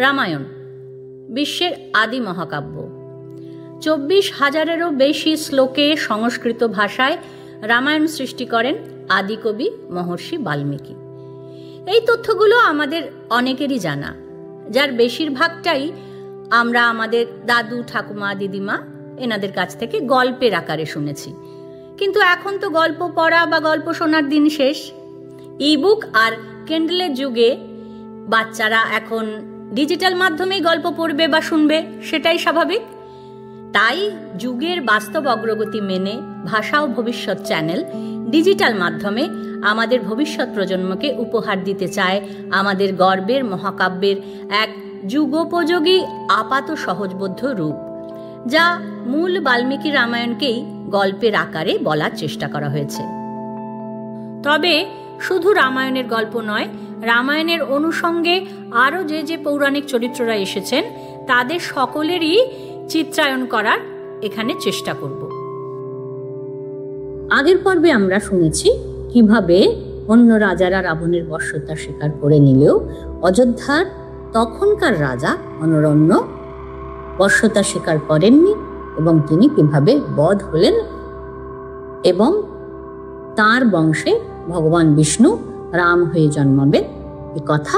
রামায়ণ বিশ্বের আদি মহাকাব্য। 24,000-এরও বেশি শ্লোকে সংস্কৃত ভাষায় রামায়ণ সৃষ্টি করেন আদিকবি মহর্ষি বাল্মীকি। এই তথ্যগুলো আমাদের অনেকেরই জানা, যার বেশিরভাগটাই আমরা আমাদের দাদু, ঠাকুমা, দিদিমা এনাদের কাছ থেকে গল্পের আকারে শুনেছি। কিন্তু এখন তো গল্প পড়া বা গল্প শোনার দিন শেষ। ইবুক আর কেন্ডলের যুগে বাচ্চারা এখন ডিজিটাল মাধ্যমেই গল্প পড়বে বা শুনবে, সেটাই স্বাভাবিক। তাই যুগের বাস্তব অগ্রগতি মেনে ভাষা ও ভবিষ্যৎ চ্যানেল ডিজিটাল মাধ্যমে আমাদের ভবিষ্যৎ প্রজন্মকে উপহার দিতে চায় আমাদের গর্বের মহাকাব্যের এক যুগোপযোগী আপাত সহজবোধ্য রূপ, যা মূল বাল্মীকি রামায়ণকেই গল্পের আকারে বলার চেষ্টা করা হয়েছে। তবে শুধু রামায়ণের গল্প নয়, রামায়ণের অনুষঙ্গে আরও যে পৌরাণিক চরিত্ররা এসেছেন তাদের সকলেরই চিত্রায়ন করার এখানে চেষ্টা করব। আগের পর্বে আমরা শুনেছি কিভাবে অন্য রাজারা রাবণের বশ্যতা স্বীকার করে নিলেও অযোধ্যার তখনকার রাজা অনরণ্য বশ্যতা স্বীকার করেননি এবং তিনি কিভাবে বধ হলেন এবং তার বংশে ভগবান বিষ্ণু রাম হয়ে জন্মাবেন এ কথা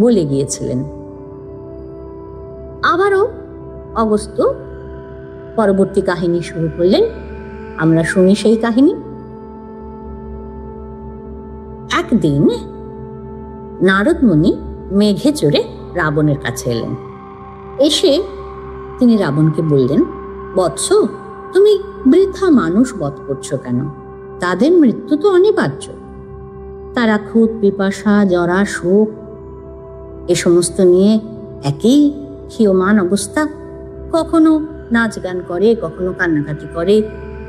বলে গিয়েছিলেন। আবারও অগস্ত্য পরবর্তী কাহিনী শুরু করলেন। আমরা শুনি সেই কাহিনী। একদিন নারদ মুনি মেঘে চড়ে রাবণের কাছে এলেন। এসে তিনি রাবণকে বললেন, বৎস, তুমি বৃথা মানুষ বধ করছো কেন? তাদের মৃত্যু তো অনিবার্য। তারা ক্ষুধ, পিপাসা, জরা, শোক এ সমস্ত নিয়ে একই ক্ষীয়মান অবস্থা। কখনো নাচ গান করে, কখনো কান্নাকাটি করে,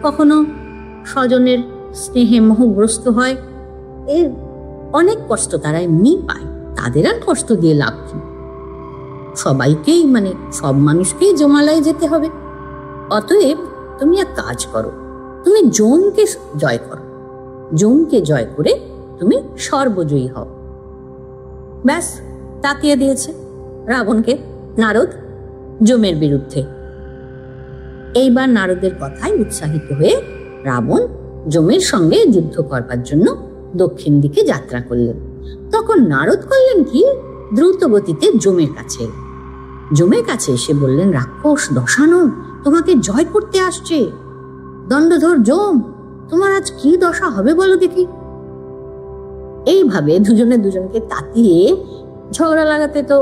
কখনো স্বজনের স্নেহে মোহগ্রস্ত হয়। এর অনেক কষ্ট তারা এমনি পায়, তাদের আর কষ্ট দিয়ে লাভ কি? সবাইকেই সব মানুষকেই জমালয়ে যেতে হবে। অতএব তুমি এক কাজ করো, তুমি যমকে জয় করো। যমকে জয় করে তুমি সর্বজয়ী হও। ব্যাস, তাকিয়ে দিয়েছে রাবণকে নারদ যমের বিরুদ্ধে। এইবার নারদের কথায় উৎসাহিত হয়ে রাবণ যমের সঙ্গে যুদ্ধ করবার জন্য দক্ষিণ দিকে যাত্রা করলেন। তখন নারদ করলেন কি, দ্রুত গতিতে যমের কাছে এসে বললেন, রাক্ষস দশানন তোমাকে জয় করতে আসছে। দণ্ডধর যম, তোমার আজ কি দশা হবে বলো দেখি। এইভাবে দুজনে দুজনকে তাতিয়ে ঝগড়া লাগাতে তো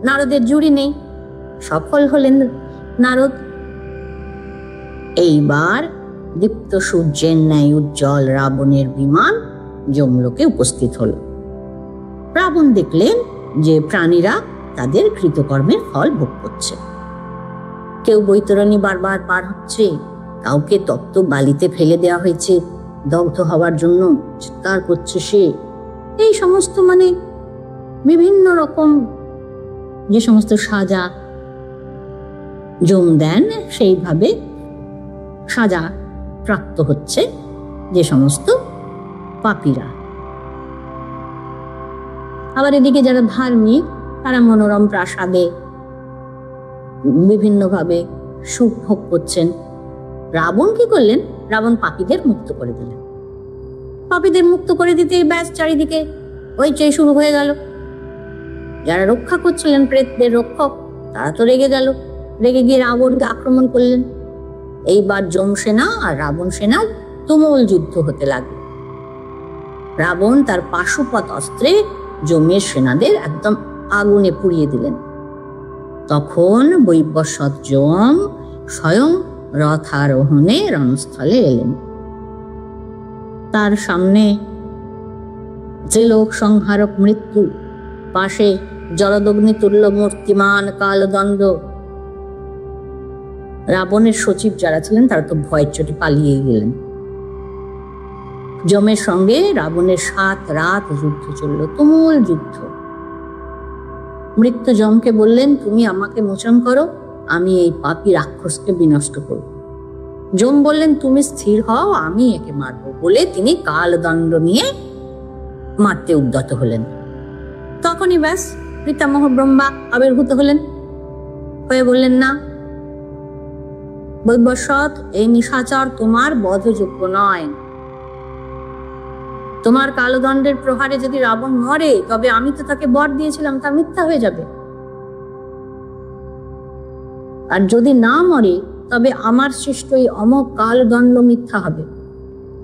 নারদের জুড়ি নেই। সফল হলেন নারদ। এইবার দীপ্ত সূর্যের ন্যায় উজ্জ্বল রাবণের বিমান যমলোকে উপস্থিত হল। রাবণ দেখলেন যে প্রাণীরা তাদের কৃতকর্মের ফল ভোগ করছে। কেউ বৈতরণী বারবার পার হচ্ছে, কাউকে তপ্ত বালিতে ফেলে দেওয়া হয়েছে, দগ্ধ হওয়ার জন্য চিৎকার করছে সে। এই সমস্ত বিভিন্ন রকম যে সমস্ত সাজা যম দেন, সেইভাবে সাজা প্রাপ্ত হচ্ছে যে সমস্ত পাপীরা। আবার এদিকে যারা ধার্মিক তারা মনোরম প্রাসাদে বিভিন্নভাবে সুখ ভোগ করছেন। রাবণ কি করলেন? রাবণ পাপীদের মুক্ত করে দিলেন। পাপীদের মুক্ত করে দিতে ব্যাস চারিদিকে হইচই শুরু হয়ে গেল। যারা রক্ষা করছিলেন, প্রেতদের রক্ষক, তারা তো রেগে গেল। রেগে গিয়ে রাবণকে আক্রমণ করলেন। এইবার যম সেনা আর রাবণ সেনার তুমুল যুদ্ধ হতে লাগলো। রাবণ তার পাশুপত অস্ত্রে যমের সেনাদের একদম আগুনে পুড়িয়ে দিলেন। তখন বৈবস্বত যম স্বয়ং রথারোহণে রণস্থলে এলেন। তার সামনে ত্রিলোক সংহারক মৃত্যু, পাশে জলদগ্নি তুল্য মূর্তিমান কালদণ্ড। রাবণের সচিব যারা ছিলেন তারা তো ভয়ের চোটে পালিয়ে গেলেন। যমের সঙ্গে রাবণের 7 রাত যুদ্ধ চলল, তুমুল যুদ্ধ। মৃত্যু যমকে বললেন, তুমি আমাকে মোচন করো, আমি এই পাপী রাক্ষসকে বিনষ্ট করব। যম বললেন, তুমি স্থির হও, আমি একে মারব। বলে তিনি কালদণ্ড নিয়ে মারতে উদ্যত হলেন। তখনই ব্যাস পিতামহ ব্রহ্মা আবির্ভূত হলেন, হয়ে বললেন, না বৈবস্বত, এই নিশাচর তোমার বধযোগ্য নয়। তোমার কালদণ্ডের প্রহারে যদি রাবণ মরে, তবে আমি তো তাকে বর দিয়েছিলাম, তা মিথ্যা হয়ে যাবে। আর যদি না মরে, তবে আমার সৃষ্ট এই অমোঘ কালদণ্ড মিথ্যা হবে।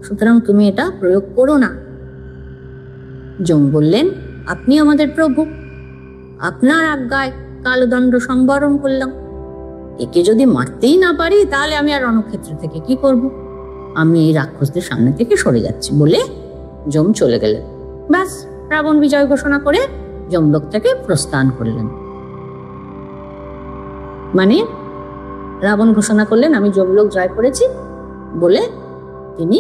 সুতরাং তুমি এটা প্রয়োগ করো না। যম বললেন, আপনি আমাদের প্রভু, আপনার আজ্ঞায় কালদণ্ড সংবরণ করলাম। একে যদি মারতেই না পারি, তাহলে আমি আর রণক্ষেত্র থেকে কি করব? আমি এই রাক্ষসদের সামনে থেকে সরে যাচ্ছি বলে যম চলে গেলেন। ব্যাস, রাবণ বিজয় ঘোষণা করে যমলোক থেকে প্রস্থান করলেন। মানে রাবণ ঘোষণা করলেন, আমি যমলোক জয় করেছি বলে তিনি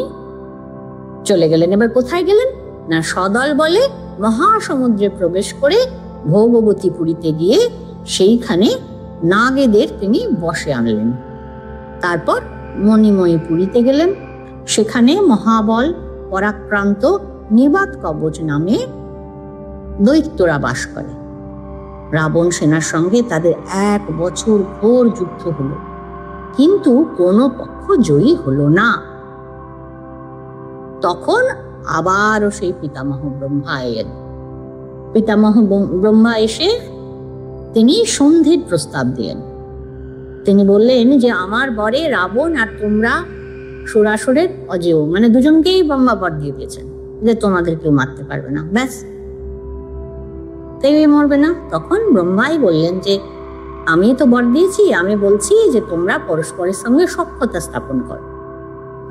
চলে গেলেন। এবার কোথায় গেলেন না, সদল বলে মহাসমুদ্রে প্রবেশ করে ভোগবতীপুরীতে গিয়ে সেইখানে নাগেদের তিনি বশে আনলেন। তারপর মণিময়ী পুরীতে গেলেন। সেখানে মহাবল পরাক্রান্ত নিবাত কবচ নামে দৈত্যরা বাস করে। রাবণ সেনার সঙ্গে তাদের 1 বছর ঘোর যুদ্ধ হলো, কিন্তু কোনো পক্ষ জয়ী হলো না। তখন আবারও সেই পিতামহ ব্রহ্মা এলেন। পিতামহ ব্রহ্মা এসে তিনি সন্ধির প্রস্তাব দিলেন। তিনি বললেন যে আমার বরে রাবণ আর তোমরা সুরাসুরের অজেয়, মানে দুজনকেই ব্রহ্মা বর দিয়ে দিয়েছেন যে তোমাদের কেউ মারতে পারবে না, ব্যাস কেউই মরবে না। তখন ব্রহ্মাই বললেন যে আমি তো বর দিয়েছি, আমি বলছি যে তোমরা পরস্পরের সঙ্গে সখ্যতা স্থাপন করো,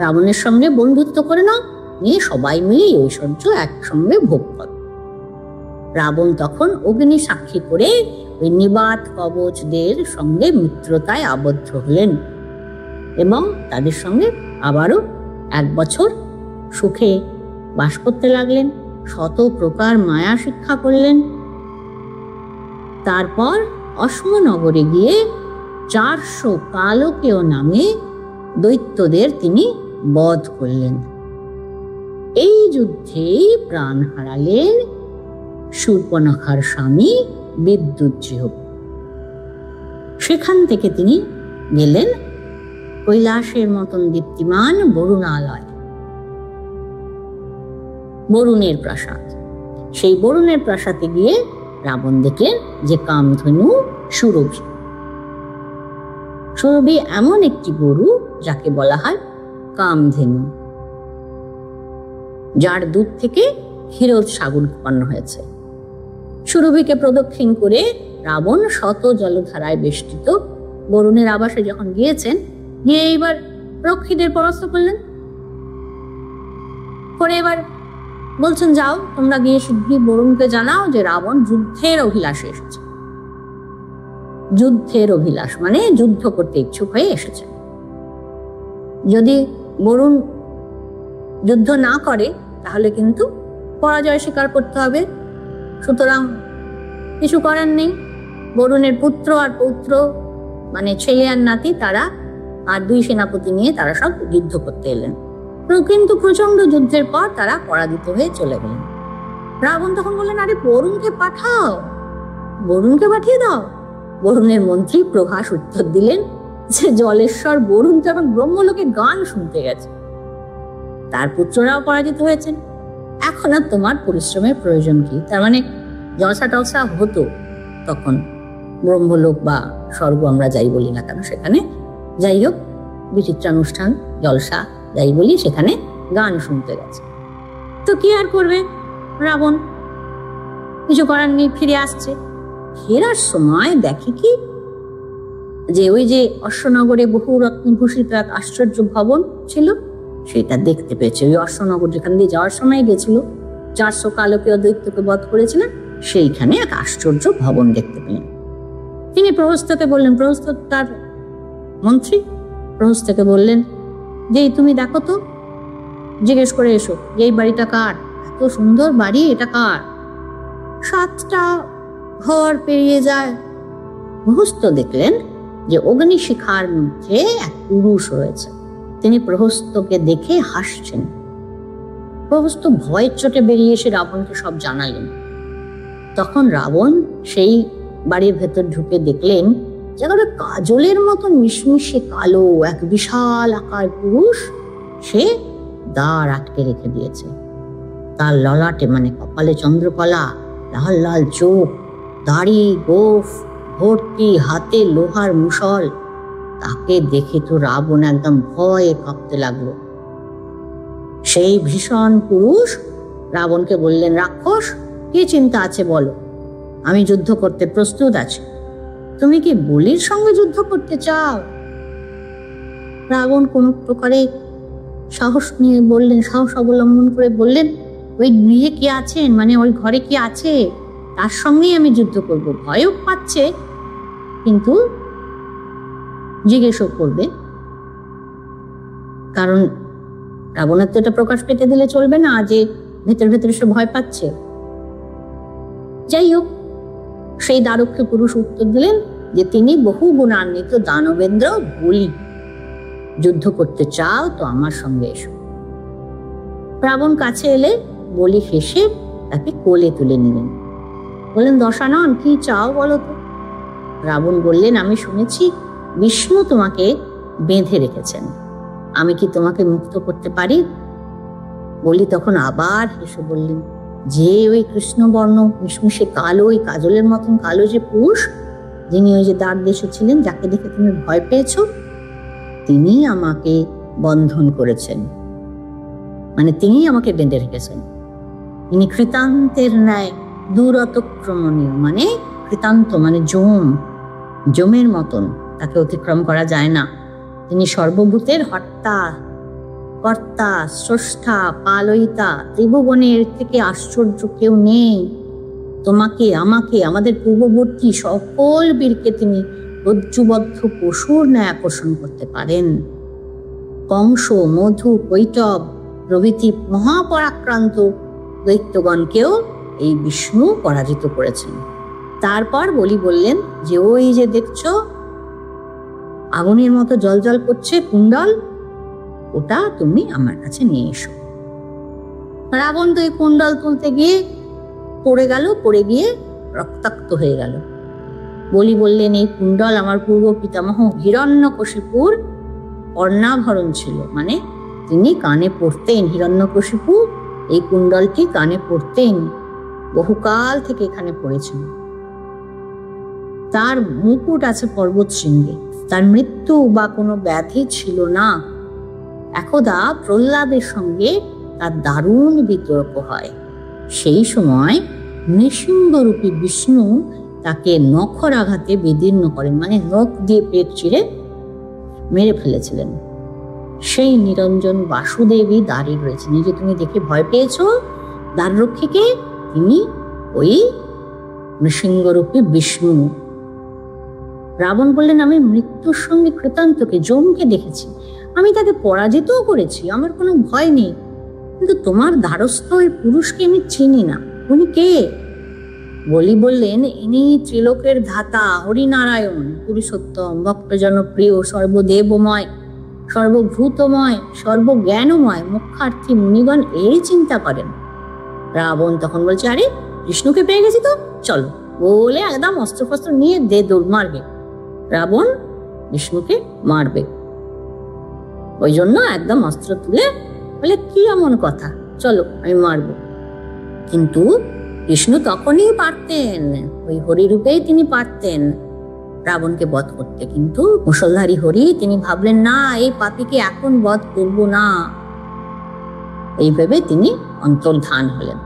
রাবণের সঙ্গে বন্ধুত্ব করে নাও, নিয়ে সবাই মিলে ঐশ্বর্য একসঙ্গে ভোগ করো। রাবণ তখন অগ্নি সাক্ষী করে ওই নিবাত কবচদের সঙ্গে মিত্রতায় আবদ্ধ হলেন এবং তাদের সঙ্গে আবারও 1 বছর সুখে বাস করতে লাগলেন। 100 প্রকার মায়া শিক্ষা করলেন। তারপর অশ্মনগরে গিয়ে 400 কালকেয় নামে দৈত্যদের তিনি বধ করলেন। এই যুদ্ধেই প্রাণ হারালেন শূর্পণখার স্বামী বিদ্যুৎজিহ। সেখান থেকে তিনি গেলেন কৈলাসের মতন দীপ্তিমান বরুণালয়, বরুণের প্রাসাদ। সেই বরুণের প্রাসাদে গিয়ে রাবণ দেখলেন যে কামধেনু সুরভি। সুরভি এমন একটি গরু যাকে বলা হয় কামধেনু, যার দুধ থেকে ক্ষীরোদ সাগর উৎপন্ন হয়েছে। সুরভিকে প্রদক্ষিণ করে রাবণ শত জলধারায় বেষ্টিত বরুণের আবাসে যখন গিয়েছেন, গিয়ে এইবার রক্ষীদের পরাস্ত করলেন। করে এবার বলছেন, যাও তোমরা গিয়ে শীঘ্রই বরুণকে জানাও যে রাবণ যুদ্ধের অভিলাষে এসেছে। যুদ্ধের অভিলাষ মানে যুদ্ধ করতে ইচ্ছুক হয়ে এসেছে। যদি বরুণ যুদ্ধ না করে তাহলে কিন্তু পরাজয় স্বীকার করতে হবে। সুতরাং কিছু করার নেই। বরুণের পুত্র আর পৌত্র মানে ছেলে আর নাতি, তারা আর 2 সেনাপতি নিয়ে তারা সব যুদ্ধ করতে এলেন। কিন্তু প্রচন্ড যুদ্ধের পর তারা পরাজিত হয়ে চলে গেলেন। রাবণ তখন বললেন, আরে বরুণকে পাঠাও, বরুণকে পাঠিয়ে দাও। বরুণের মন্ত্রী প্রভাস উত্তর দিলেন যে জলেশ্বর বরুণ তো এখন ব্রহ্মলোকে গান শুনতে গেছে, তার পুত্ররাও পরাজিত হয়েছেন, এখন আর তোমার পরিশ্রমের প্রয়োজন কি? তার মানে জলসা টলসা হতো তখন, ব্রহ্মলোক বা স্বর্গ আমরা যাই বলি না কেন, সেখানে যাই হোক বিচিত্রানুষ্ঠান জলসা যাই বলি, সেখানে গান শুনতে গেছে। তো কি আর করবে রাবণ, কিছু করার নেই, ফিরে আসছে। ফেরার সময় দেখে কি যে ওই যে অশ্বনগরে বহু রত্নভূষিত এক আশ্চর্য ভবন ছিল, সেটা দেখতে পেয়েছে। ওই অশ্বনগর যেখান দিয়ে যাওয়ার সময় গেছিল, 400 কালকীয় দৈত্যকে বধ করেছিলেন, সেইখানে এক আশ্চর্য ভবন দেখতে পেলেন। তিনি প্রহস্তকে বললেন, প্রহস্ত তার মন্ত্রী, প্রহস্তকে বললেন যে তুমি দেখো তো, জিজ্ঞেস করে এসো যে এই বাড়িটা কার, এত সুন্দর বাড়ি, এটা কার? 7টা ঘর পেরিয়ে যায়। প্রহস্ত দেখলেন যে অগ্নিশিখার মধ্যে এক পুরুষ রয়েছে। তিনি প্রহস্তকে দেখে হাসছেন। প্রহস্ত ভয়ের চোটে বেরিয়ে এসে রাবণকে সব জানালেন। তখন রাবণ সেই বাড়ির ভেতর ঢুকে দেখলেন যেখানে কাজলের মতন মিশমিশে কালো এক বিশাল আকার পুরুষ সে দ্বার আটকে রেখে দিয়েছে। তার ললাটে মানে কপালে চন্দ্রকলা, লাল লাল চোখ, দাড়ি গোফ ভর্তি, হাতে লোহার মুসল। তাকে দেখে তো রাবণ একদম ভয়ে কাঁপতে লাগলো। সেই ভীষণ পুরুষ রাবণকে বললেন, রাক্ষস, কি চিন্তা আছে বলো, আমি যুদ্ধ করতে প্রস্তুত আছি। তুমি কি বলির সঙ্গে যুদ্ধ করতে চাও? রাবণ কোন প্রকারে সাহস নিয়ে বললেন, সাহস অবলম্বন করে বললেন, ওই গৃহে কি আছেন, মানে ওই ঘরে কি আছে তার সঙ্গেই আমি যুদ্ধ করব। ভয়ও পাচ্ছে কিন্তু জিজ্ঞেসও করবে, কারণ রাবণের তো এটা প্রকাশ পেতে দিলে চলবে না যে ভেতর ভেতরে সে ভয় পাচ্ছে। যাই হোক, সেই দারক্ষ পুরুষ উত্তর দিলেন যে তিনি বহু গুণান্বিত দানবেন্দ্র বলি, যুদ্ধ করতে চাও তো আমার সঙ্গে এসো। রাবণ কাছে এলে বলি হেসে তাকে কোলে তুলে নিলেন। বললেন, দশানন, কি চাও বলো তো? রাবণ বললেন, আমি শুনেছি বিষ্ণু তোমাকে বেঁধে রেখেছেন, আমি কি তোমাকে মুক্ত করতে পারি? বলি তখন আবার হেসে বললেন, যে ওই কৃষ্ণবর্ণ মিশমিশে কালো, ওই কাজলের মতন কালো যে পুরুষ, যিনি ওই যে দ্বার দেশে ছিলেন, যাকে দেখে তুমি ভয় পেয়েছ, তিনি আমাকে বন্ধন করেছেন, মানে তিনি আমাকে বেঁধে রেখেছেন। তিনি কৃতান্তের ন্যায় দূরতক্রমণীয়, মানে কৃতান্ত মানে জমের মতন, তাকে অতিক্রম করা যায় না। তিনি সর্বভূতের হর্তা, কর্তা, স্রষ্টা, পালয়িতা, ত্রিভুবনের থেকে আশ্চর্য কেউ নেই। তোমাকে, আমাকে, আমাদের পূর্ববর্তী সকল বীরকে তিনি রজ্জুবদ্ধ পশুর ন্যায় আকর্ষণ করতে পারেন। কংস, মধু, কৈটব প্রভৃতি মহাপরাক্রান্ত দৈত্যগণকেও এই বিষ্ণু পরাজিত করেছেন। তারপর বলি বললেন যে ওই যে দেখছো আগুনের মতো জলজল করছে কুণ্ডল, ওটা তুমি আমার কাছে নিয়ে এসো। রাবণ তো এই কুণ্ডল তুলতে গিয়ে পড়ে গেল, পড়ে গিয়ে রক্তাক্ত হয়ে গেল। বলি বললেন, এই কুণ্ডল আমার পূর্ব পিতামহ হিরণ্যকশিপুর কর্ণাভরণ ছিল, মানে তিনি কানে পড়তেন। হিরণ্যকশিপু এই কুণ্ডলটি কানে পড়তেন, বহুকাল থেকে এখানে পড়েছেন। তার মুকুট আছে পর্বত শৃঙ্গে, তার মৃত্যু বা কোনো ব্যাধি ছিল না। একদা প্রহ্লাদের সঙ্গে তার দারুণ বিতর্ক হয়। সেই সময় নৃসিংহরূপী বিষ্ণু তাকে নখর আঘাতে বিদীর্ণ করেন, মানে নখ দিয়ে পেট চিরে মেরে ফেলেছিলেন। সেই নিরঞ্জন বাসুদেবী দাঁড়িয়ে রয়েছেন। এই যে তুমি দেখে ভয় পেয়েছ দ্বাররক্ষীকে, তিনি ওই নৃসিংহরূপী বিষ্ণু। রাবণ বললেন, আমি মৃত্যুর সঙ্গে কৃতান্তকে, যমকে দেখেছি, আমি তাকে পরাজিতও করেছি, আমার কোনো ভয় নেই, কিন্তু তোমার দ্বারস্থ ওই পুরুষকে আমি চিনি না, উনি কে? বলি বললেন, ইনি ত্রিলোকের ধাতা হরিনারায়ণ, পুরুষোত্তম, ভক্তজন প্রিয়, সর্বদেবময়, সর্বভূতময়, সর্বজ্ঞানময়, মুখ্যার্থী মুনিগণ এই চিন্তা করেন। রাবণ তখন বলছে, আরে বিষ্ণুকে পেয়ে গেছি তো, চলো, বলে একদম অস্ত্রফস্ত্র নিয়ে দৌড় মারবে। রাবণ বিষ্ণুকে মারবে, ওই জন্য একদম অস্ত্র তুলে বলে, কি এমন কথা, চলো আমি মারব। কিন্তু বিষ্ণু তখনই পারতেন, ওই হরিরূপেই তিনি পারতেন রাবণকে বধ করতে, কিন্তু মুষলধারী হরি তিনি ভাবলেন, না, এই পাপীকে এখন বধ করব না। এই ভেবে তিনি অন্তর্ধান হলেন।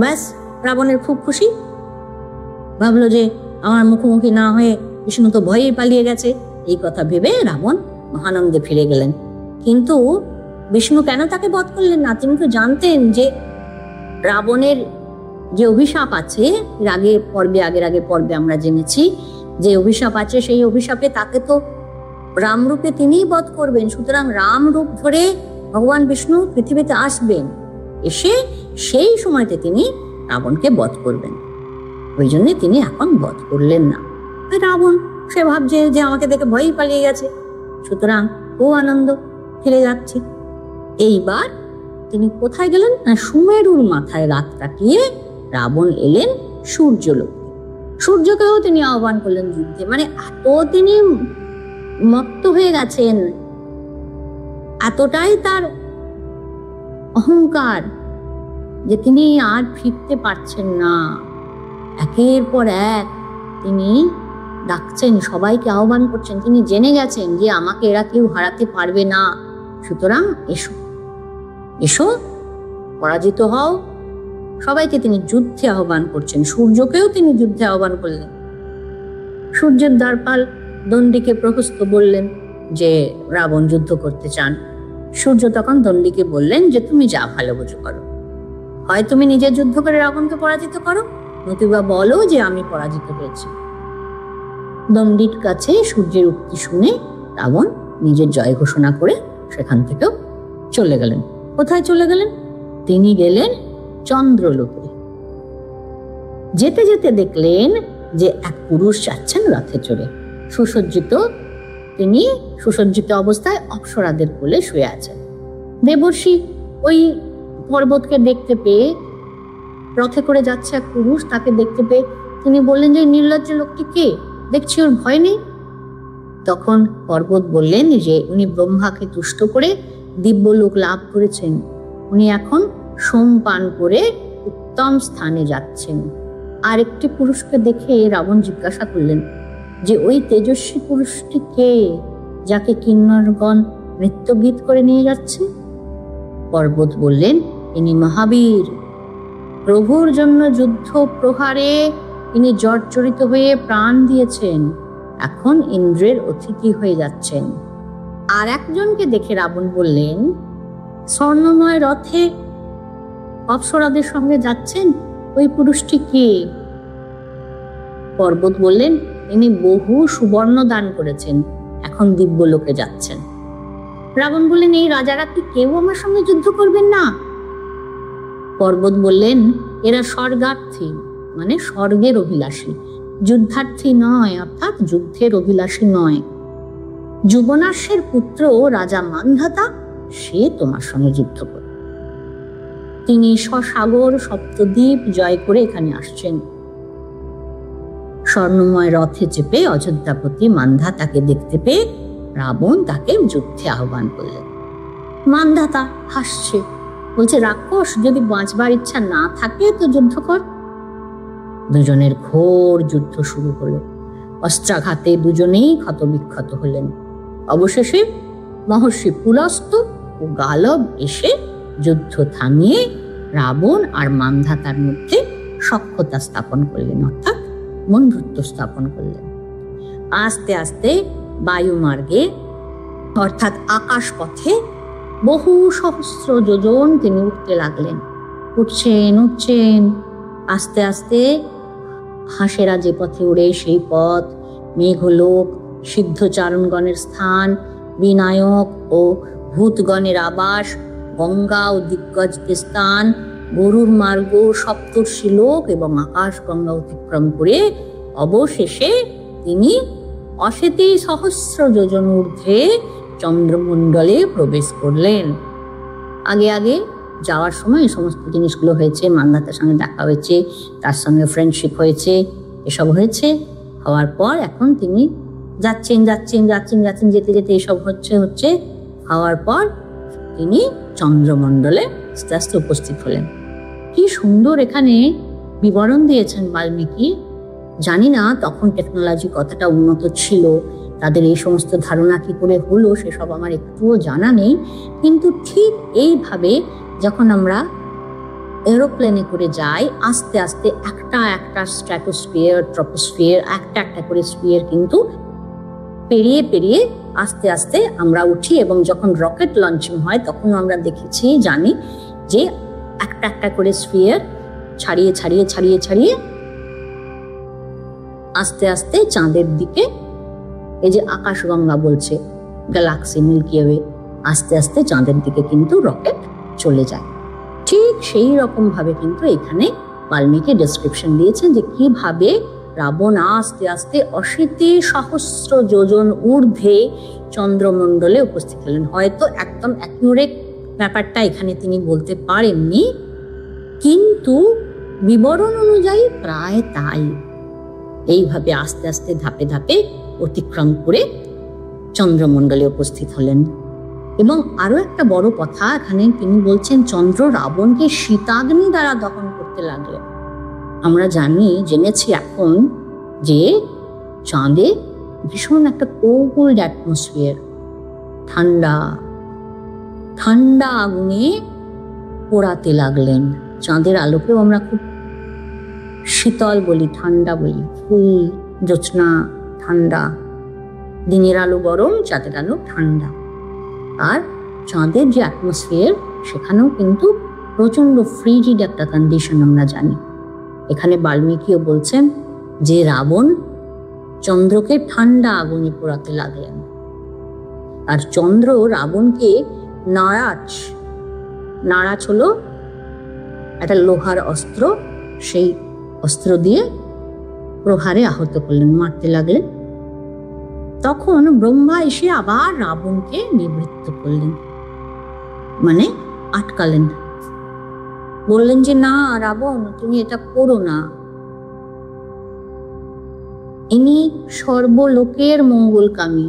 ব্যাস, রাবণের খুব খুশি, ভাবলো যে আমার মুখোমুখি না হয়ে বিষ্ণু তো ভয়েই পালিয়ে গেছে। এই কথা ভেবে রাবণ মহানন্দে ফিরে গেলেন। কিন্তু বিষ্ণু কেন তাকে বধ করলেন না? তিনি তো জানতেন যে রাবণের যে অভিশাপ আছে, আগের পর্বে আমরা জেনেছি যে অভিশাপ আছে, সেই অভিশাপে তাকে তো রামরূপে তিনিই বধ করবেন। সুতরাং রাম রূপ ধরে ভগবান বিষ্ণু পৃথিবীতে আসবেন, এসে সেই সময়তে তিনি রাবণকে বধ করবেন। ওই জন্য তিনি এখন বধ করলেন না। রাবণ সে ভাবছে যে আমাকে দেখে ভয়ই পালিয়ে গেছে, সুতরাং ও আনন্দ ফিরে যাচ্ছে। এইবার তিনি কোথায় গেলেন না, সুমেরুর মাথায় রাত কাটিয়ে রাবণ এলেন সূর্যলোকে। সূর্যকেও তিনি আহ্বান করলেন যুদ্ধে। মানে এত তিনি মত্ত হয়ে গেছেন, এতটাই তার অহংকার যে তিনি আর ফিরতে পারছেন না। একের পর এক তিনি ডাকছেন, সবাইকে আহ্বান করছেন। তিনি জেনে গেছেন যে আমাকে এরা কেউ হারাতে পারবে না, সুতরাং এসো এসো, পরাজিত হও। সবাইকে তিনি যুদ্ধে আহ্বান করছেন। সূর্যকেও তিনি যুদ্ধে আহ্বান করলেন। সূর্যের দ্বারপাল দণ্ডিকে প্রহস্ত বললেন যে রাবণ যুদ্ধ করতে চান। সূর্য তখন দণ্ডিকে বললেন যে তুমি যা ভালো বুঝো করো, হয় তুমি নিজে যুদ্ধ করে রাবণকে পরাজিত করো, নতুবা বলো যে আমি পরাজিত হয়েছি। দণ্ডির কাছে সূর্যের উক্তি শুনে রাবণ নিজের জয় ঘোষণা করে সেখান থেকেও চলে গেলেন। কোথায় চলে গেলেন? তিনি গেলেন চন্দ্রলোকে। যেতে যেতে দেখলেন যে এক পুরুষ যাচ্ছেন রথে চড়ে, সুসজ্জিত। তিনি সুসজ্জিত অবস্থায় অপ্সরাদের কোলে শুয়ে আছেন। দেবর্ষি ওই পর্বতকে দেখতে পেয়ে, রথে করে যাচ্ছে এক পুরুষ, তাকে দেখতে পেয়ে তিনি বললেন যে নির্লজ্জ লোকটি কে, দেখছি ওর ভয় নেই। তখন পর্বত বললেন যে উনি ব্রহ্মাকে তুষ্ট করে দিব্যলোক লাভ করেছেন, উনি এখন সোম পান করে উত্তম স্থানে যাচ্ছেন। আর একটি পুরুষকে দেখে রাবণ জিজ্ঞাসা করলেন যে ওই তেজস্বী পুরুষটি কে, যাকে কিন্নরগণ নৃত্যগীত করে নিয়ে যাচ্ছে? পর্বত বললেন ইনি মহাবীর, প্রভুর জন্য যুদ্ধ প্রহারে তিনি জর্জরিত হয়ে প্রাণ দিয়েছেন, এখন ইন্দ্রের অতিথি হয়ে যাচ্ছেন। আর একজনকে দেখে রাবণ বললেন স্বর্ণময় রথে অপ্সরাদের সঙ্গে যাচ্ছেন, ওই পুরুষটি কে? পর্বত বললেন ইনি বহু সুবর্ণ দান করেছেন, এখন দিব্যলোকে যাচ্ছেন। রাবণ বললেন এই রাজারা কি কেউ আমার সঙ্গে যুদ্ধ করবেন না? পর্বত বললেন এরা স্বর্গার্থী, মানে স্বর্গের অভিলাষী, যুদ্ধার্থী নয়, অর্থাৎ যুদ্ধের অভিলাষী নয়। যুবনাশ্বের পুত্র রাজা মান্ধাতা, সে তোমার সঙ্গে যুদ্ধ করবে। তিনি স্বসাগর সপ্তদ্বীপ জয় করে এখানে আসছেন। স্বর্ণময় রথে চেপে অযোধ্যাপতি মান্ধাতাকে দেখতে পেয়ে রাবণ তাকে যুদ্ধে আহ্বান করলেন। মান্ধাতা হাসছে, বলছে রাক্ষস, যদি বাঁচবার ইচ্ছা না থাকে তো যুদ্ধ কর। দুজনের ঘোর যুদ্ধ শুরু হলো। অস্ত্রাঘাতে দুজনেই ক্ষতবিক্ষত হলেন। অবশেষে মহর্ষি পুলস্ত্য ও গালব এসে যুদ্ধ থামিয়ে রাবণ আর মান্ধাতার মধ্যে সখ্যতা স্থাপন করলেন, অর্থাৎ বন্ধুত্ব স্থাপন করলেন। আস্তে আস্তে বায়ুমার্গে, অর্থাৎ আকাশ পথে বহু সহস্র যোজন তিনি উঠতে লাগলেন। উঠছেন উঠছেন, আস্তে আস্তে হাঁসেরা যে পথে উড়ে সেই পথ, মেঘলোক, সিদ্ধচারণগণের স্থান, বিনায়ক ও ভূতগণের আবাস, গঙ্গা ও দিগ্গজদের স্থান, গরুর মার্গ, সপ্তর্ষি লোক এবং আকাশ গঙ্গা অতিক্রম করে অবশেষে তিনি অশেতি সহস্র যোজন ঊর্ধ্বে চন্দ্রমণ্ডলে প্রবেশ করলেন। আগে আগে যাওয়ার সময় এই সমস্ত জিনিসগুলো হয়েছে, মান্ধাতার সঙ্গে দেখা হয়েছে, তার সঙ্গে ফ্রেন্ডশিপ হয়েছে, এসব হয়েছে। হওয়ার পর এখন তিনি যাচ্ছেন যাচ্ছেন যাচ্ছেন যাচ্ছেন, যেতে যেতে এসব হচ্ছে হওয়ার পর তিনি চন্দ্রমণ্ডলে আস্তে আস্তে উপস্থিত হলেন। কি সুন্দর এখানে বিবরণ দিয়েছেন বাল্মীকি। জানি না তখন টেকনোলজি কতটা উন্নত ছিল, তাদের এই সমস্ত ধারণা কি করে হলো সেসব আমার একটুও জানা নেই, কিন্তু ঠিক এইভাবে যখন আমরা এরোপ্লেনে করে যাই, আস্তে আস্তে একটা একটা স্ট্র্যাটোস্ফিয়ার, ট্রপোস্ফিয়ার, একটা একটা করে স্ফিয়ার কিন্তু পেরিয়ে পেরিয়ে আস্তে আস্তে আমরা উঠি। এবং যখন রকেট লঞ্চিং হয় তখন আমরা দেখেছি, জানি যে একটা একটা করে স্ফিয়ার ছাড়িয়ে ছাড়িয়ে ছাড়িয়ে ছাড়িয়ে আস্তে আস্তে চাঁদের দিকে, এই যে আকাশগঙ্গা বলছে গ্যালাক্সি মিল্কি ওয়ে, আস্তে আস্তে চাঁদের দিকে কিন্তু রকেট চলে যায়। ঠিক সেই রকম ভাবে কিন্তু এখানে বাল্মীকি ডেসক্রিপশন দিয়েছেন যে কিভাবে রাবণ আস্তে আস্তে অশীতি সহস্র যোজন ঊর্ধ্বে চন্দ্রমণ্ডলে উপস্থিত হলেন। হয়তো একদম অ্যাকিউরেট ব্যাপারটা এখানে তিনি বলতে পারেননি, কিন্তু বিবরণ অনুযায়ী প্রায় তাই। এইভাবে আস্তে আস্তে ধাপে ধাপে অতিক্রম করে চন্দ্রমণ্ডলে উপস্থিত হলেন। এবং আরো একটা বড় কথা এখানে তিনি বলছেন, চন্দ্র রাবণকে শীতাগ্নি দ্বারা দহন করতে লাগলেন। আমরা জেনেছি এখন যে চাঁদে ভীষণ একটা কোল্ড অ্যাটমসফিয়ার, ঠান্ডা ঠান্ডা আগুনে পোড়াতে লাগলেন। চাঁদের আলোকেও আমরা খুব শীতল বলি, ঠান্ডা বলি, ফুল জ্যোৎস্না ঠান্ডা, দিনের আলো গরম, চাঁদের আলো ঠান্ডা। আর চাঁদের যে অ্যাটমসফিয়ার সেখানেও কিন্তু প্রচন্ড ফ্রিজিড একটা কন্ডিশন আমরা জানি। এখানে বাল্মীকিও বলছেন যে রাবণ চন্দ্রকে ঠান্ডা আগুনে পোড়াতে লাগলেন। আর চন্দ্র রাবণকে নাড়াচ হলো একটা লোহার অস্ত্র, সেই অস্ত্র দিয়ে প্রহারে আহত করলেন, মারতে লাগলেন। তখন ব্রহ্মা এসে আবার রাবণকে নিবৃত্ত করলেন, মানে আটকালেন, বললেন যে না রাবণ, তুমি এটা করো না। ইনি সর্বলোকের মঙ্গলকামী,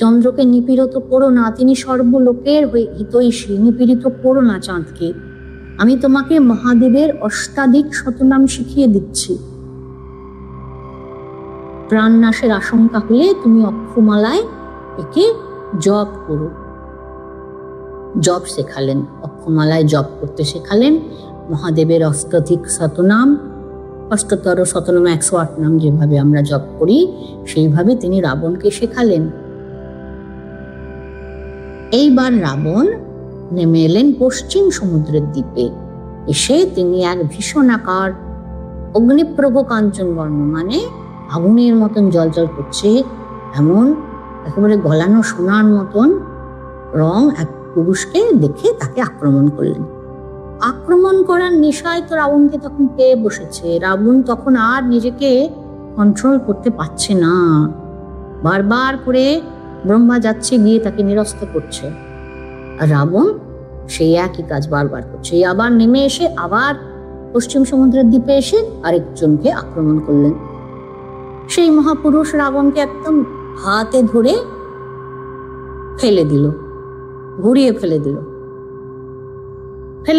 চন্দ্রকে নিপীড়িত করো না, তিনি সর্বলোকের হিতৈষী, নিপীড়িত করো না চাঁদকে। আমি তোমাকে মহাদেবের অষ্টাধিক শতনাম শিখিয়ে দিচ্ছি। প্রাণনাশের আশঙ্কা হলে তুমি অক্ষমালায় একে জপ করো। জপ শেখালেন, অক্ষমালায় জপ করতে শেখালেন। মহাদেবের অষ্টাধিক শতনাম, অষ্টতর শতনাম 108 নাম যেভাবে আমরা জপ করি সেইভাবে তিনি রাবণকে শেখালেন। এইবার রাবণ নেমে এলেন পশ্চিম সমুদ্রের দ্বীপে। এসে তিনি এক ভীষণাকার অগ্নিপ্রভ কাঞ্চন বর্ণ, মানে আগুনের মতন জলজল করছে এমন একেবারে গলানো সোনার মতন রং এক পুরুষকে দেখে তাকে আক্রমণ করলেন। আক্রমণ করার নেশায় তো রাবণকে তখন পেয়ে বসেছে। রাবণ তখন আর নিজেকে কন্ট্রোল করতে পারছে না, বারবার করে ব্রহ্মা যাচ্ছে গিয়ে তাকে নিরস্ত করছে। আর রাবণ সেই একই কাজ বারবার করছে। আবার নেমে এসে আবার পশ্চিম সমুদ্রের দ্বীপে এসে আরেকজনকে আক্রমণ করলেন। সেই মহাপুরুষ রাবণকে একদম হাতে ধরে ফেলে দিল, ঘুরিয়ে ফেলে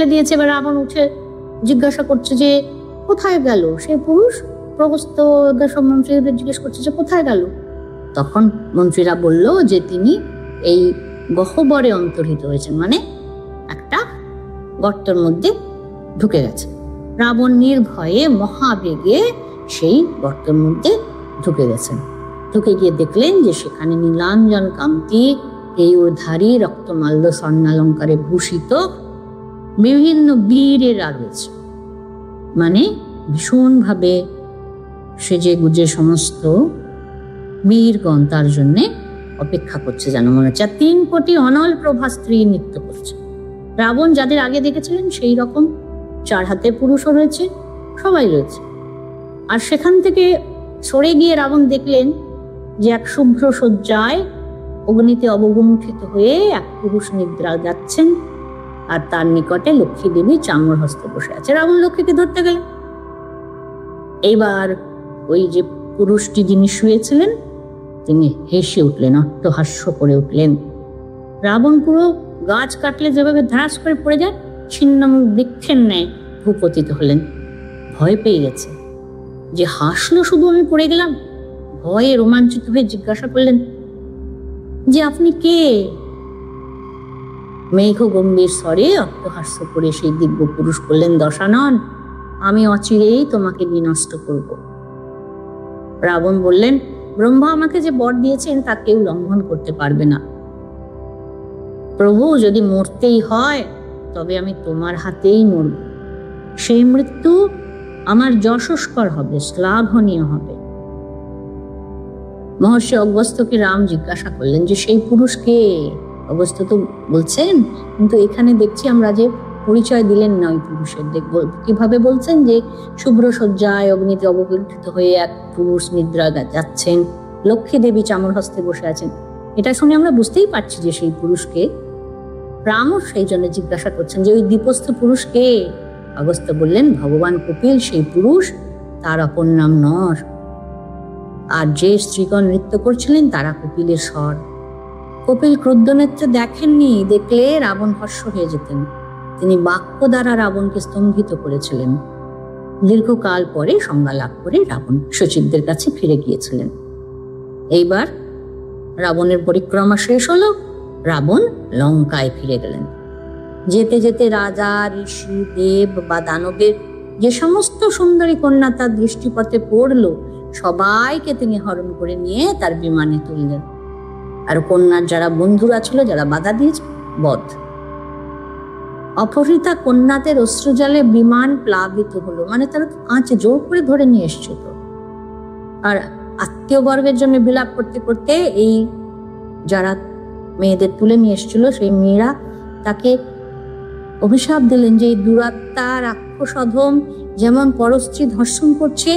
দিয়েছে। এবার রাবণ উঠে জিজ্ঞাসা করছে যে কোথায় গেল সেই পুরুষ। প্রহস্ত সব মন্ত্রীদের জিজ্ঞেস করছে যে কোথায় গেল। তখন মন্ত্রীরা বলল যে তিনি এই গহ্বরে অন্তর্হিত হয়েছেন, মানে একটা গর্তের মধ্যে ঢুকে গেছে। রাবণ নির্ভয়ে মহাবেগে সেই গর্তের মধ্যে ঢুকে গেছেন। ঢুকে গিয়ে দেখলেন যে সেখানে নীলাঞ্জন কান্তি কেয়ুরধারী রক্তমাল্য স্বর্ণালঙ্কারে ভূষিত বিভিন্ন বীরেরা রয়েছে, মানে ভীষণভাবে সেজে গুজে সমস্ত বীরগণ তার জন্য অপেক্ষা করছে, যেন মনে হচ্ছে 3 কোটি অনল প্রভা স্ত্রী নৃত্য করছে। রাবণ যাদের আগে দেখেছিলেন সেই রকম 4 হাতের পুরুষও রয়েছে, সবাই রয়েছে। আর সেখান থেকে সরে গিয়ে রাবণ দেখলেন যে এক শুভ্র শয্যায় অগ্নিতে অবগুণ্ঠিত হয়ে এক পুরুষ নিদ্রা যাচ্ছেন, আর তার নিকটে লক্ষ্মী দেবী চামর হস্তে বসে আছে। রাবণ লক্ষ্মীকে ধরতে গেলেন। এইবার ওই যে পুরুষটি যিনি শুয়েছিলেন তিনি হেসে উঠলেন, অট্টহাস্য করে উঠলেন। রাবণ পুরো গাছ কাটলে যেভাবে ধ্রাস করে পড়ে যায় ছিন্ন বৃক্ষের ন্যায় ভূপতিত হলেন। ভয় পেয়ে গেছে যে হাসলো শুধু, আমি পড়ে গেলাম। ভয়ে রোমাঞ্চিত হয়ে জিজ্ঞাসা করলেন যে আপনি কে? মেঘ গম্ভীর স্বরে অট্টহাস্য করে সেই দিব্য পুরুষ করলেন, দশানন, আমি অচিরেই তোমাকে বিনষ্ট করব। রাবণ বললেন, ব্রহ্মা আমাকে যে বর দিয়েছেন তা কেউ লঙ্ঘন করতে পারবে না। প্রভু, যদি মরতেই হয় তবে আমি তোমার হাতেই মরব। সেই মৃত্যু আমার যশস্কর হবে, শ্লাঘনীয় হবে। মহর্ষি অগস্ত্যকে রাম জিজ্ঞাসা করলেন যে সেই পুরুষ কে? অগস্ত্য তো বলছেন, কিন্তু এখানে দেখছি আমরা যে পরিচয় দিলেন না ওই পুরুষের। দেখব কিভাবে বলছেন যে শুভ্র শয্যায় অগ্নিতে অবগুণ্ঠিত হয়ে এক পুরুষ নিদ্রা যাচ্ছেন, লক্ষ্মী দেবী চামর হস্তে বসে আছেন। এটা শুনে আমরা বুঝতেই পারছি যে সেই পুরুষকে। রামও সেই জন্য জিজ্ঞাসা করছেন যে ওই দ্বীপস্থ পুরুষ কে? অগস্ত্য বললেন, ভগবান কপিল সেই পুরুষ, তার অপর নাম নর। আর যে স্ত্রীগণ নৃত্য করছিলেন তারা কপিলের স্বর। কপিল ক্রুদ্ধ নেত্রে দেখেননি, দেখলে রাবণ হর্ষ হয়ে যেতেন। তিনি বাক্য দ্বারা রাবণকে স্তম্ভিত করেছিলেন। দীর্ঘকাল পরে সংজ্ঞা লাভ করে রাবণ সচিবদের কাছে ফিরে গিয়েছিলেন। এইবার রাবণের পরিক্রমা শেষ হলো, রাবণ লঙ্কায় ফিরে গেলেন। যেতে যেতে রাজা, ঋষি, দেব বা দানবের যে সমস্ত সুন্দরী কন্যা তার দৃষ্টিপথে পড়ল, সবাইকে তিনি হরণ করে নিয়ে তার বিমানে তুললেন। আর কন্যার যারা বন্ধুরা ছিল, যারা বাধা দিয়েছে, বধ। অপহৃতা কন্যাদের অশ্রুজলে বিমান প্লাবিত হলো, মানে তারা কাঁচে জোর করে ধরে নিয়ে এসছিল। আর আত্মীয় বর্গের জন্য বিলাপ করতে করতে এই যারা মেয়েদের তুলে নিয়ে এসেছিল, সেই মেয়েরা তাকে অভিশাপ দিলেন যে এই দুরাত্মা রাক্ষস অধম যেমন পরস্ত্রী ধর্ষণ করছে,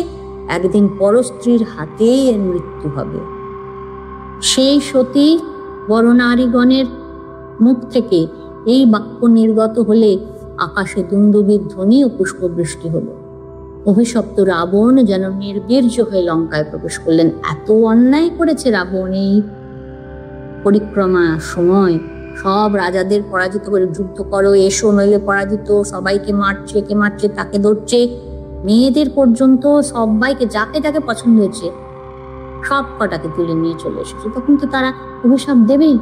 একদিন পরস্ত্রীর হাতেই এর মৃত্যু হবে। সেই সতী বরনারীগণের মুখ থেকে এই বাক্য নির্গত হলে আকাশে দুন্দুবির ধ্বনি ও পুষ্পবৃষ্টি হলো। অভিশপ্ত রাবণ যেন নির্বীর্য হয়ে লঙ্কায় প্রবেশ করলেন। এত অন্যায় করেছে রাবণ এই পরিক্রমা সময়। সব রাজাদের পরাজিত করে, যুদ্ধ করো, এসো নইলে পরাজিত, সবাইকে মারছে, কে মারছে তাকে ধরছে, মেয়েদের পর্যন্ত সবাইকে যাকে যাকে পছন্দ হয়েছে সব কটাকে তুলে নিয়ে চলে এসেছে। তখন তো তারা অভিশাপ দেবেই।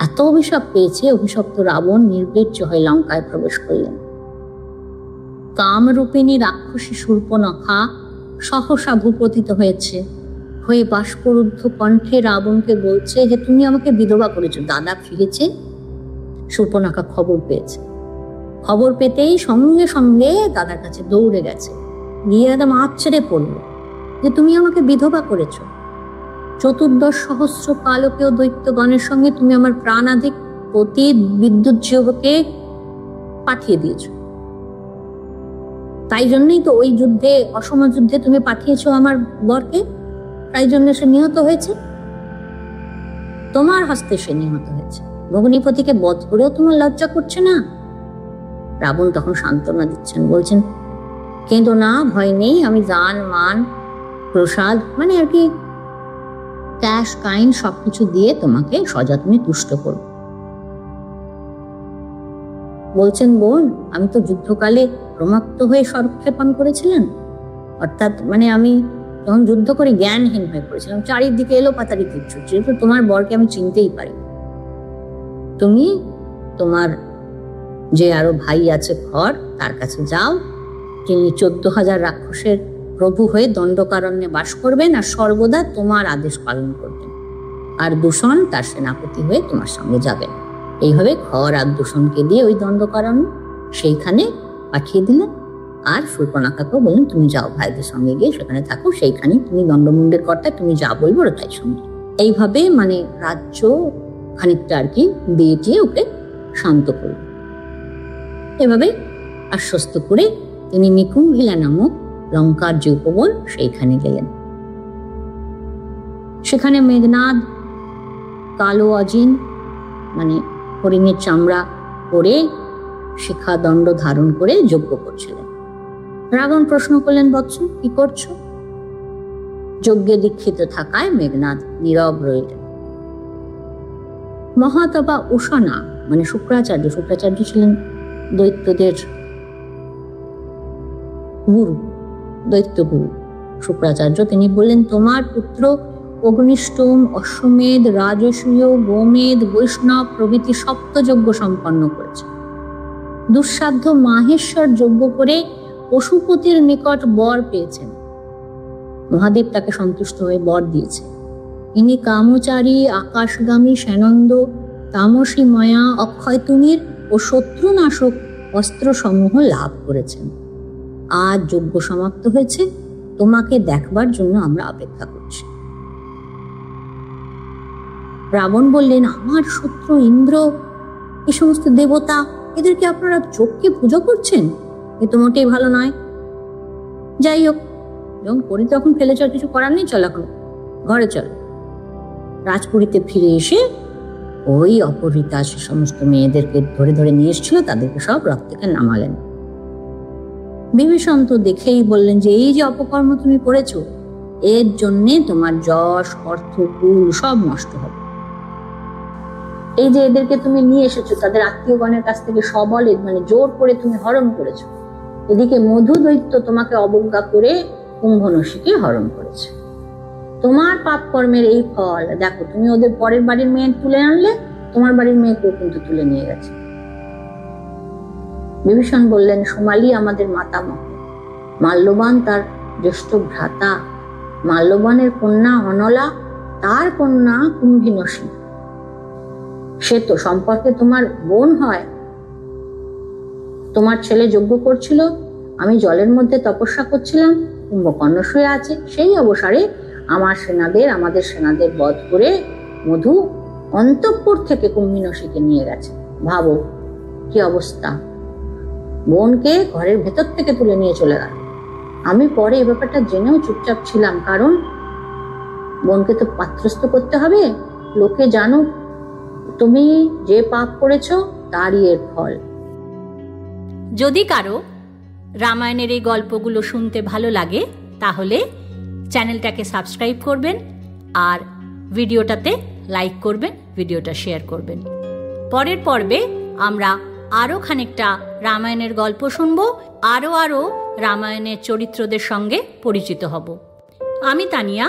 এত অভিশাপ পেয়েছে, অভিশপ্ত রাবণ নির্বীর্য হয়ে লঙ্কায় প্রবেশ করলেন। কামরূপিণী রাক্ষসী শূর্পণখা সহসা ভূপতিত হয়েছে, হয়ে বাষ্পরুদ্ধ কণ্ঠে রাবণকে বলছে যে তুমি আমাকে বিধবা করেছো। দাদা ফিরেছে, শূর্পণখা খবর পেয়েছে। খবর পেতেই সঙ্গে সঙ্গে দাদার কাছে দৌড়ে গেছে, গিয়ে একদম আছড়ে পড়লো যে তুমি আমাকে বিধবা করেছো। 14,000 কালকেও দৈত্যগণের সঙ্গে তুমি আমার প্রাণাধিক পতি বিদ্যুৎ জীবকে পাঠিয়ে দিয়েছো। তাই জন্যই তো ওই যুদ্ধে, অসম যুদ্ধে তুমি পাঠিয়েছো আমার বরকে, তাই জন্য সে নিহত হয়েছে, তোমার হস্তে সে নিহত হয়েছে। ভগ্নিপতিকে বধ করেও তোমার লজ্জা করছে না? রাবণ তখন সান্ত্বনা দিচ্ছেন, বলছেন কেঁদো না, ভয় নেই, আমি দান মান প্রসাদ মানে আর কি ক্যাশ কাইন সবকিছু দিয়ে তোমাকে সযত্নে তুষ্ট করব। বলছেন বোন, আমি তো যুদ্ধকালে প্রমাত্ত হয়ে স্বরক্ষেপণ করেছিলেন, অর্থাৎ মানে আমি যখন যুদ্ধ করে জ্ঞানহীন হয়ে পড়েছিলাম, চারিদিকে এলো পাতারি কিচ্ছু, যেহেতু তোমার বরকে আমি চিনতেই পারি। তুমি তোমার যে আরো ভাই আছে খর, তার কাছে যাও, তিনি 14,000 রাক্ষসের প্রভু হয়ে দণ্ডকারণ্যে বাস করবেন আর সর্বদা তোমার আদেশ পালন করবেন। আর দূষণ তার সেনাপতি হয়ে তোমার সঙ্গে যাবেন। এইভাবে খর আর দূষণকে দিয়ে ওই দণ্ডকারণ্য সেইখানে পাঠিয়ে দিলেন। আর শূর্পণখাকেও বললেন তুমি যাও, ভাইদের সঙ্গে গিয়ে সেখানে থাকো, সেইখানেই তুমি দণ্ডমুণ্ডের কর্তা, তুমি যা বলবো ওরা তাই শুনবে। এইভাবে মানে রাজ্য খানিকটা আর কি দিয়ে ওকে শান্ত করল। এভাবে আশ্বস্ত করে তিনি নিকুম্ভিলা নামক লঙ্কার যে উপবন সেইখানে গেলেন। সেখানে মেঘনাদ কালো অজিন মানে হরিণের চামড়া পরে শিখা দণ্ড ধারণ করে যজ্ঞ করছিলেন। রাবণ প্রশ্ন করলেন, বৎস কি করছো? যজ্ঞে দীক্ষিত থাকায় মেঘনাদ নীরব রইলেন। মহাতপা উষনা মানে শুক্রাচার্য ছিলেন দৈত্যদের গুরু, দৈত্য গুরু শুক্রাচার্য। তিনি বললেন, তোমার পুত্র অগ্নিষ্টম, অশ্বমেধ, রাজসূয়, গোমেধ, বৈষ্ণব প্রভৃতি সপ্তযজ্ঞ সম্পন্ন করেছে। দুঃসাধ্য মাহেশ্বর যজ্ঞ করে পশুপতির নিকট বর পেয়েছেন। মহাদেব তাকে সন্তুষ্ট হয়ে বর দিয়েছে। ইনি কামচারী, আকাশগামী, সেনন্দ, তামসী ময়া, অক্ষয় তুমির ও শত্রুনাশক অস্ত্রসমূহ লাভ করেছেন। আজ যজ্ঞ সমাপ্ত হয়েছে, তোমাকে দেখবার জন্য আমরা অপেক্ষা করছি। রাবণ বললেন, আমার শত্রু ইন্দ্র, এই সমস্ত দেবতা, এদেরকে আপনারা চোখকে পুজো করছেন? এ তো মোটেই ভালো নয়। যাই হোক, যখন করি তখন ফেলে চল, কিছু করার নেই, চল এখন ঘরে চল। রাজপুরীতে ফিরে এসে ওই অপহৃতা সে সমস্ত মেয়েদেরকে ধরে ধরে নিয়ে এসেছিল, তাদেরকে সব রথ থেকে নামালেন। বিভীষণ তো দেখেই বললেন যে এই যে অপকর্ম তুমি করেছো, এর জন্যে তোমার যশ, অর্থ, কুল সব নষ্ট হবে। এই যে এদেরকে তুমি নিয়ে এসেছো, তাদের আত্মীয়গণের কাছ থেকে সবলে মানে জোর করে তুমি হরণ করেছো। এদিকে মধু দৈত্য তোমাকে অবজ্ঞা করে কুম্ভনসীকে হরণ করেছে। তোমার পাপ কর্মের এই ফল দেখো, তুমি ওদের পরের বাড়ির মেয়ে তুলে আনলে, তোমার বাড়ির মেয়েকেও কিন্তু তুলে নিয়ে গেছে। বিভীষণ বললেন, সোমালী আমাদের মাতামহ, মাল্যবান তার জ্যেষ্ঠ ভ্রাতা, মাল্যবানের কন্যা অনলা তার কন্যা কুম্ভিনসী, সে তো সম্পর্কে তোমার বোন হয়। তোমার ছেলে যজ্ঞ করছিল, আমি জলের মধ্যে তপস্যা করছিলাম, কুম্ভকর্ণ শুয়ে আছে। সেই অবসরে আমাদের সেনাদের বধ করে মধু অন্তঃপুর থেকে কুম্ভিনসীকে নিয়ে গেছে। ভাবো কি অবস্থা, বোনকে ঘরের ভেতর থেকে তুলে নিয়ে চলে গেল। আমি পরে এ ব্যাপারটা জেনেও চুপচাপ ছিলাম, কারণ বোনকে তো পাত্রস্থ করতে হবে, লোকে জানুক তুমি যে পাপ করেছ তারই এর ফল। যদি কারো রামায়ণের এই গল্পগুলো শুনতে ভালো লাগে তাহলে চ্যানেলটাকে সাবস্ক্রাইব করবেন আর ভিডিওটাতে লাইক করবেন, ভিডিওটা শেয়ার করবেন। পরের পর্বে আমরা আরও খানিকটা রামায়ণের গল্প শুনব, আরও রামায়ণের চরিত্রদের সঙ্গে পরিচিত হব। আমি তানিয়া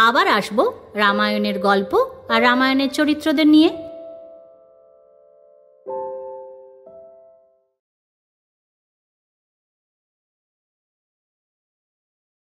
আবার আসব রামায়ণের গল্প আর রামায়ণের চরিত্রদের নিয়ে।